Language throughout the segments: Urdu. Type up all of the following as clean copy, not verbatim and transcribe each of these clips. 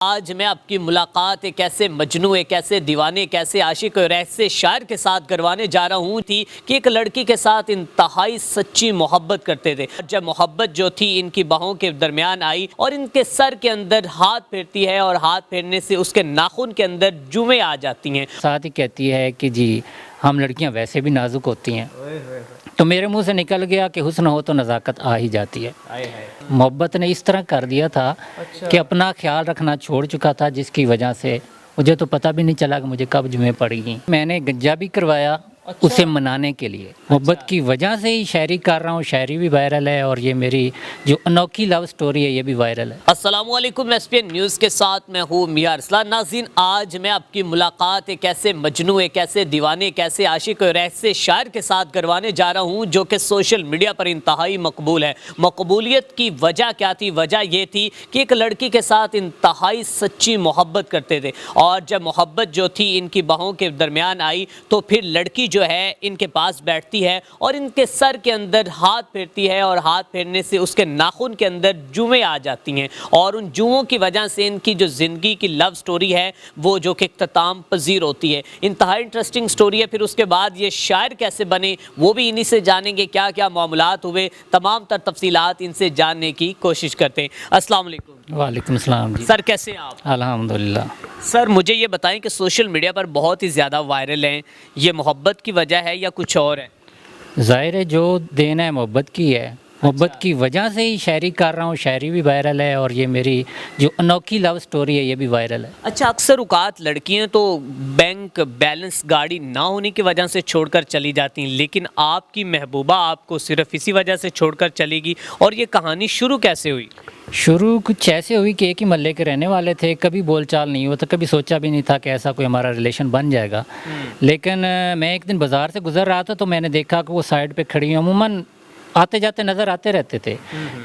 آج میں آپ کی ملاقات ایک ایسے مجنوں، ایک ایسے دیوانے، ایک ایسے عاشق اور ایسے شاعر کے ساتھ کروانے جا رہا ہوں تھی کہ ایک لڑکی کے ساتھ انتہائی سچی محبت کرتے تھے۔ جب محبت جو تھی ان کی باہوں کے درمیان آئی اور ان کے سر کے اندر ہاتھ پھیرتی ہے اور ہاتھ پھیرنے سے اس کے ناخن کے اندر جوئیں آ جاتی ہیں۔ ساتھ ہی کہتی ہے کہ جی ہم لڑکیاں ویسے بھی نازک ہوتی ہیں، تو میرے منہ سے نکل گیا کہ حسن ہو تو نزاکت آ ہی جاتی ہے۔ محبت نے اس طرح کر دیا تھا کہ اپنا خیال رکھنا چھوڑ چکا تھا، جس کی وجہ سے مجھے تو پتہ بھی نہیں چلا کہ مجھے کب جمعیں پڑی گئیں۔ میں نے گنجا بھی کروایا اسے منانے کے لیے۔ محبت کی وجہ سے ہی شاعری کر رہا ہوں، شاعری بھی وائرل ہے اور یہ میری جو انوکھی لو سٹوری ہے یہ بھی وائرل ہے۔ السلام علیکم، ایس پی این نیوز کے ساتھ میں ہوں میاں ارسلان۔ ناظرین، آج میں آپ کی ملاقات ایک ایسے مجنوں، ایک ایسے دیوانے، ایک ایسے عاشق اور ایسے شاعر کے ساتھ کروانے جا رہا ہوں جو کہ سوشل میڈیا پر انتہائی مقبول ہے۔ مقبولیت کی وجہ کیا تھی؟ وجہ یہ تھی کہ ایک لڑکی کے ساتھ انتہائی سچی محبت کرتے تھے، اور جب محبت جو تھی ان کی باہوں کے درمیان آئی تو پھر لڑکی جو ہے ان کے پاس بیٹھتی ہے اور ان کے سر کے اندر ہاتھ پھیرتی ہے، اور ہاتھ پھیرنے سے اس کے ناخن کے اندر جوئیں آ جاتی ہیں، اور ان جوؤں کی وجہ سے ان کی جو زندگی کی لو سٹوری ہے وہ جو کہ اختتام پذیر ہوتی ہے۔ انتہائی انٹرسٹنگ سٹوری ہے۔ پھر اس کے بعد یہ شاعر کیسے بنے وہ بھی انہی سے جانیں گے، کیا کیا معاملات ہوئے، تمام تر تفصیلات ان سے جاننے کی کوشش کرتے ہیں۔ السلام علیکم۔ وعلیکم السلام جی۔ سر کیسے ہیں آپ؟ الحمدللہ۔ سر مجھے یہ بتائیں کہ سوشل میڈیا پر بہت ہی زیادہ وائرل ہیں، یہ محبت کی وجہ ہے یا کچھ اور ہے؟ ظاہر ہے جو دین ہے محبت کی ہے، محبت کی وجہ سے ہی شاعری کر رہا ہوں، شاعری بھی وائرل ہے اور یہ میری جو انوکھی لو سٹوری ہے یہ بھی وائرل ہے۔ اچھا، اکثر اوقات لڑکیاں تو بینک بیلنس گاڑی نہ ہونے کی وجہ سے چھوڑ کر چلی جاتی ہیں، لیکن آپ کی محبوبہ آپ کو صرف اسی وجہ سے چھوڑ کر چلی گی، اور یہ کہانی شروع کیسے ہوئی؟ شروع کچھ ایسے ہوئی کہ ایک ہی محلے کے رہنے والے تھے، کبھی بول چال نہیں ہوتا، کبھی سوچا بھی نہیں تھا کہ ایسا کوئی ہمارا ریلیشن بن جائے گا۔ لیکن میں ایک دن بازار سے گزر رہا تھا تو میں نے دیکھا کہ وہ سائڈ پہ کھڑی ہیں، عموماً آتے جاتے نظر آتے رہتے تھے،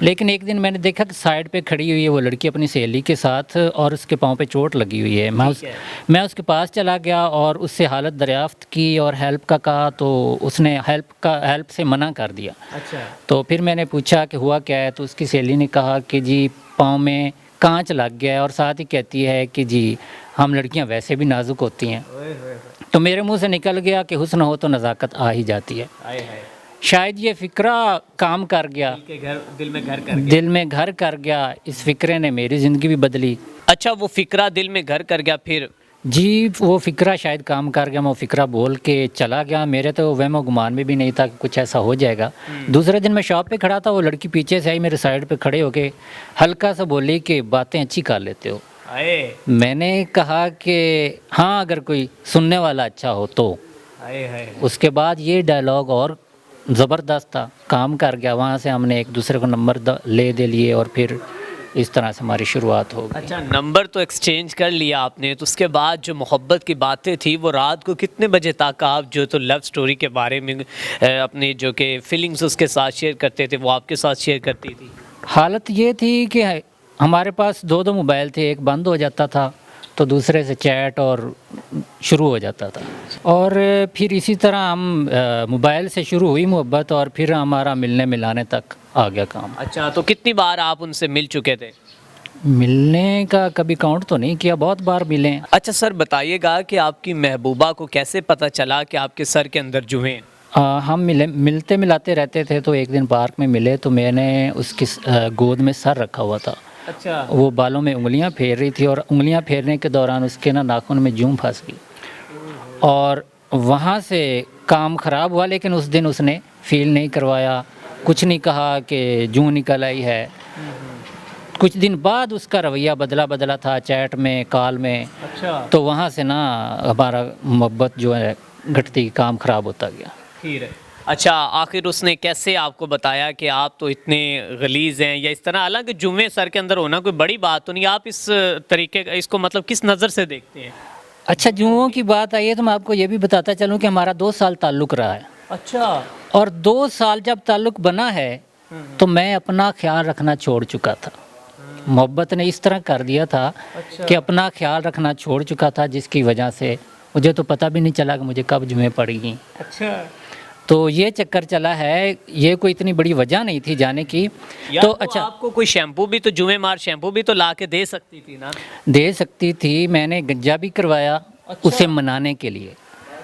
لیکن ایک دن میں نے دیکھا کہ سائڈ پہ کھڑی ہوئی ہے وہ لڑکی اپنی سہیلی کے ساتھ، اور اس کے پاؤں پہ چوٹ لگی ہوئی ہے۔ میں اس کے پاس چلا گیا اور اس سے حالت دریافت کی اور ہیلپ کا کہا، تو اس نے ہیلپ سے منع کر دیا۔ تو پھر میں نے پوچھا کہ ہوا کیا ہے، تو اس کی سہیلی نے کہا کہ جی پاؤں میں کانچ لگ گیا ہے، اور ساتھ ہی کہتی ہے کہ جی ہم لڑکیاں ویسے بھی نازک ہوتی ہیں۔ تو میرے منہ سے نکل گیا کہ حسن ہو تو نزاکت آ ہی جاتی ہے۔ شاید یہ فکرہ کام کر گیا، دل میں گھر کر گیا، اس فکرے نے میری زندگی بھی بدلی۔ اچھا، وہ فکرہ دل میں گھر کر گیا، پھر؟ جی وہ فکرہ شاید کام کر گیا، میں وہ فکرہ بول کے چلا گیا، میرے تو وہم و گمان میں بھی نہیں تھا کہ کچھ ایسا ہو جائے گا۔ دوسرے دن میں شاپ پہ کھڑا تھا، وہ لڑکی پیچھے سے آئی، میرے سائڈ پہ کھڑے ہو کے ہلکا سا بولی کہ باتیں اچھی کر لیتے ہو۔ میں نے کہا کہ ہاں اگر کوئی سننے والا اچھا ہو تو۔ اس کے بعد یہ ڈائلاگ اور زبردست تھا، کام کر گیا، وہاں سے ہم نے ایک دوسرے کو نمبر لے دے لیے اور پھر اس طرح سے ہماری شروعات ہو گئی۔ اچھا، نمبر تو ایکسچینج کر لیا آپ نے، تو اس کے بعد جو محبت کی باتیں تھی وہ رات کو کتنے بجے تک آپ جو تو لو سٹوری کے بارے میں اپنے جو کہ فیلنگز اس کے ساتھ شیئر کرتے تھے وہ آپ کے ساتھ شیئر کرتی تھی؟ حالت یہ تھی کہ ہمارے پاس دو موبائل تھے، ایک بند ہو جاتا تھا تو دوسرے سے چیٹ اور شروع ہو جاتا تھا، اور پھر اسی طرح ہم موبائل سے شروع ہوئی محبت اور پھر ہمارا ملنے ملانے تک آ گیا کام۔ اچھا، تو کتنی بار آپ ان سے مل چکے تھے؟ ملنے کا کبھی کاؤنٹ تو نہیں کیا، بہت بار ملے۔ اچھا سر، بتائیے گا کہ آپ کی محبوبہ کو کیسے پتہ چلا کہ آپ کے سر کے اندر جوئیں ہیں؟ ہم ملتے ملاتے رہتے تھے، تو ایک دن پارک میں ملے تو میں نے اس کی گود میں سر رکھا ہوا تھا۔ اچھا، وہ بالوں میں انگلیاں پھیر رہی تھی اور انگلیاں پھیرنے کے دوران اس کے ناخن میں جوں پھنس گئی، اور وہاں سے کام خراب ہوا، لیکن اس دن اس نے فیل نہیں کروایا، کچھ نہیں کہا کہ جوں نکل آئی ہے۔ کچھ دن بعد اس کا رویہ بدلا تھا، چیٹ میں، کال میں۔ اچھا، تو وہاں سے نا ہمارا محبت جو ہے گھٹتی، کام خراب ہوتا گیا۔ ٹھیک ہے۔ اچھا، آخر اس نے کیسے آپ کو بتایا کہ آپ تو اتنے غلیظ ہیں یا اس طرح؟ حالانکہ جمعے سر کے اندر ہونا کوئی بڑی بات تو نہیں، آپ اس طریقے کا اس کو مطلب کس نظر سے دیکھتے ہیں؟ اچھا، جوؤں کی بات آئی ہے تو میں آپ کو یہ بھی بتاتا چلوں کہ ہمارا 2 سال تعلق رہا ہے۔ اچھا، اور 2 سال جب تعلق بنا ہے تو میں اپنا خیال رکھنا چھوڑ چکا تھا۔ محبت نے اس طرح کر دیا تھا کہ اپنا خیال رکھنا چھوڑ چکا تھا، جس کی وجہ سے مجھے تو پتہ بھی نہیں چلا کہ مجھے کب جمعیں پڑی گئیں۔ اچھا، تو یہ چکر چلا ہے, یہ کوئی اتنی بڑی وجہ نہیں تھی جانے کی. تو تو اچھا آپ کو کوئی شیمپو بھی تو جمعے مار شیمپو بھی تو لا کے دے سکتی تھی نا. دے سکتی تھی, میں نے گنجا بھی کروایا اسے منانے کے لیے.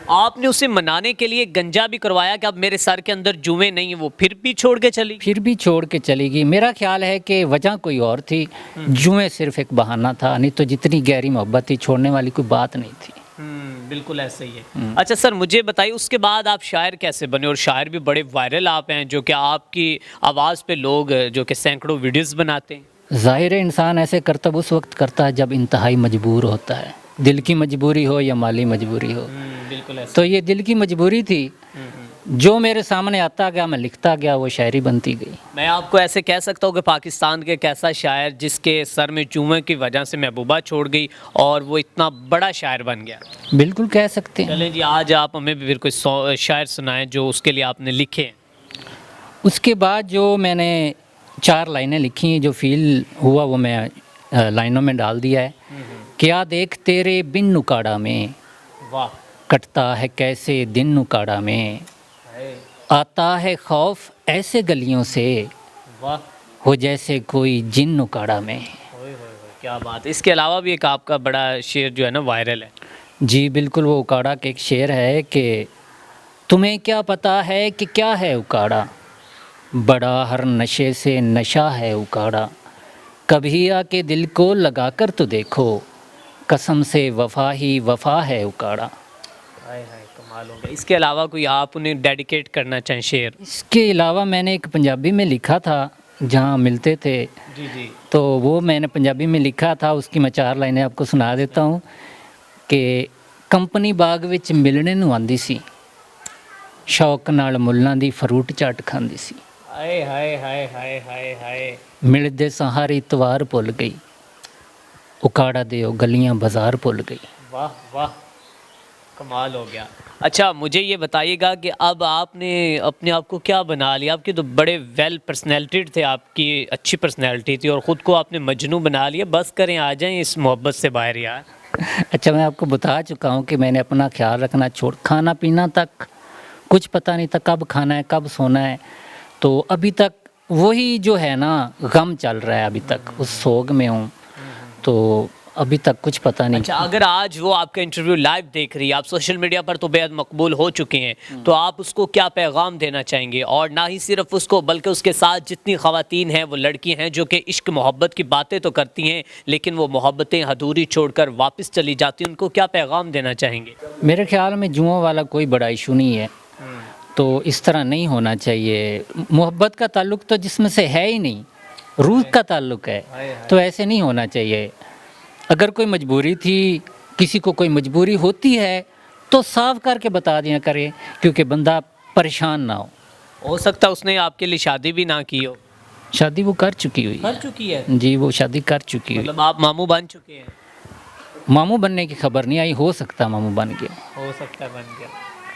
آپ نے اسے منانے کے لیے گنجا بھی کروایا کہ اب میرے سر کے اندر جوئیں نہیں ہیں, وہ پھر بھی چھوڑ کے چلی؟ پھر بھی چھوڑ کے چلی گئی. میرا خیال ہے کہ وجہ کوئی اور تھی, جوئیں صرف ایک بہانہ تھا, نہیں تو جتنی گہری محبت تھی چھوڑنے والی کوئی بات نہیں تھی. بالکل ایسا ہی ہے. اچھا سر مجھے بتائیے اس کے بعد آپ شاعر کیسے بنے؟ اور شاعر بھی بڑے وائرل آپ ہیں, جو کہ آپ کی آواز پہ لوگ جو کہ سینکڑوں ویڈیوز بناتے ہیں. ظاہر ہے انسان ایسے کرتب اس وقت کرتا ہے جب انتہائی مجبور ہوتا ہے, دل کی مجبوری ہو یا مالی مجبوری ہو. بالکل ایسا. تو یہ دل کی مجبوری تھی, جو میرے سامنے آتا گیا میں لکھتا گیا, وہ شاعری بنتی گئی. میں آپ کو ایسے کہہ سکتا ہوں کہ پاکستان کے ایک ایسا شاعر جس کے سر میں جوئیں کی وجہ سے محبوبہ چھوڑ گئی اور وہ اتنا بڑا شاعر بن گیا. بالکل کہہ سکتے ہیں. چلیں جی, آج آپ ہمیں بھی پھر کوئی شاعر سنائیں جو اس کے لیے آپ نے لکھے ہیں. اس کے بعد جو میں نے 4 لائنیں لکھی ہیں, جو فیل ہوا وہ میں لائنوں میں ڈال دیا ہے. کیا دیکھ تیرے بن نکاڑا میں, واہ. کٹتا ہے کیسے دن نکاڑا میں, آتا ہے خوف ایسے گلیوں سے, واہ. ہو جیسے کوئی جن نکاڑا میں. کیا بات. اس کے علاوہ بھی ایک آپ کا بڑا شعر جو ہے نا وائرل ہے. جی بالکل, وہ اکاڑا کے ایک شعر ہے کہ تمہیں کیا پتہ ہے کہ کیا ہے اکاڑا, بڑا ہر نشے سے نشہ ہے اکاڑا, کبھی آ کے دل کو لگا کر تو دیکھو, قسم سے وفا ہی وفا ہے اکاڑا. کمال ہو گیا. اس کے علاوہ کوئی آپ انہیں ڈیڈیکیٹ کرنا چاہیں شعر؟ اس کے علاوہ میں نے ایک پنجابی میں لکھا تھا جہاں ملتے تھے, جی. تو وہ میں نے پنجابی میں لکھا تھا, اس کی میں 4 لائنیں آپ کو سنا دیتا ہوں کہ ਕੰਪਨੀ ਬਾਗ ਵਿੱਚ ਮਿਲਣੇ ਨੂੰ ਆਂਦੀ ਸੀ, ਸ਼ੌਕ ਨਾਲ ਮੁੱਲਾਂ ਦੀ ਫਰੂਟ ਚਾਟ ਖਾਂਦੀ ਸੀ. ਹਾਏ ਹਾਏ ਹਾਏ ਹਾਏ ਹਾਏ ਹਾਏ. ਮਿਲਦੇ ਸਹਾਰੇ ਇਤਵਾਰ ਭੁੱਲ ਗਈ, ਉਕਾੜਾ ਦੇ ਉਹ ਗਲੀਆਂ ਬਾਜ਼ਾਰ ਭੁੱਲ ਗਈ. واہ واہ, کمال ہو گیا. اچھا مجھے یہ بتائیے گا کہ اب آپ نے اپنے آپ کو کیا بنا لیا؟ آپ کی تو بڑے ویل پرسنالٹی تھے, آپ کی اچھی پرسنالٹی تھی, اور خود کو آپ نے مجنو بنا لیا. بس کریں, آ جائیں اس محبت سے باہر یار. اچھا میں آپ کو بتا چکا ہوں کہ میں نے اپنا خیال رکھنا چھوڑ, کھانا پینا تک کچھ پتہ نہیں تھا, کب کھانا ہے کب سونا ہے. تو ابھی تک وہی جو ہے نا غم چل رہا ہے, ابھی تک اس سوگ میں ہوں, تو ابھی تک کچھ پتہ نہیں. اچھا اگر آج وہ آپ کا انٹرویو لائیو دیکھ رہی ہے, آپ سوشل میڈیا پر تو بے حد مقبول ہو چکے ہیں, تو آپ اس کو کیا پیغام دینا چاہیں گے؟ اور نہ ہی صرف اس کو بلکہ اس کے ساتھ جتنی خواتین ہیں, وہ لڑکی ہیں جو کہ عشق محبت کی باتیں تو کرتی ہیں لیکن وہ محبتیں ادھوری چھوڑ کر واپس چلی جاتی ہیں, ان کو کیا پیغام دینا چاہیں گے؟ میرے خیال میں جوؤں والا کوئی بڑا ایشو نہیں ہے, تو اس طرح نہیں ہونا چاہیے. محبت کا تعلق تو جسم سے ہے ہی نہیں, روح کا تعلق ہے, تو ایسے نہیں ہونا چاہیے. اگر کوئی مجبوری تھی, کسی کو کوئی مجبوری ہوتی ہے تو صاف کر کے بتا دیا کرے, کیونکہ بندہ پریشان نہ ہو سکتا ہے اس نے آپ کے لیے شادی بھی نہ کی ہو. شادی وہ کر چکی ہوئی کر چکی ہے؟ جی وہ شادی کر چکی ہوئی. مطلب آپ ماموں بن چکے ہیں؟ ماموں بننے کی خبر نہیں آئی, ہو سکتا ماموں بن گیا. ہو سکتا ہے بن گیا.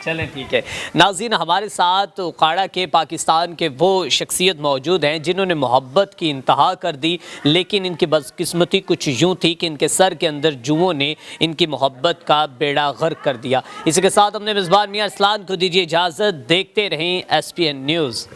چلیں ٹھیک ہے. ناظرین ہمارے ساتھ اکاڑا کے پاکستان کے وہ شخصیت موجود ہیں جنہوں نے محبت کی انتہا کر دی, لیکن ان کی بدقسمتی کچھ یوں تھی کہ ان کے سر کے اندر جوؤں نے ان کی محبت کا بیڑا غرق کر دیا. اسی کے ساتھ ہم نے مصباح میاں ارسلان کو دیجیے اجازت, دیکھتے رہیں SPN نیوز.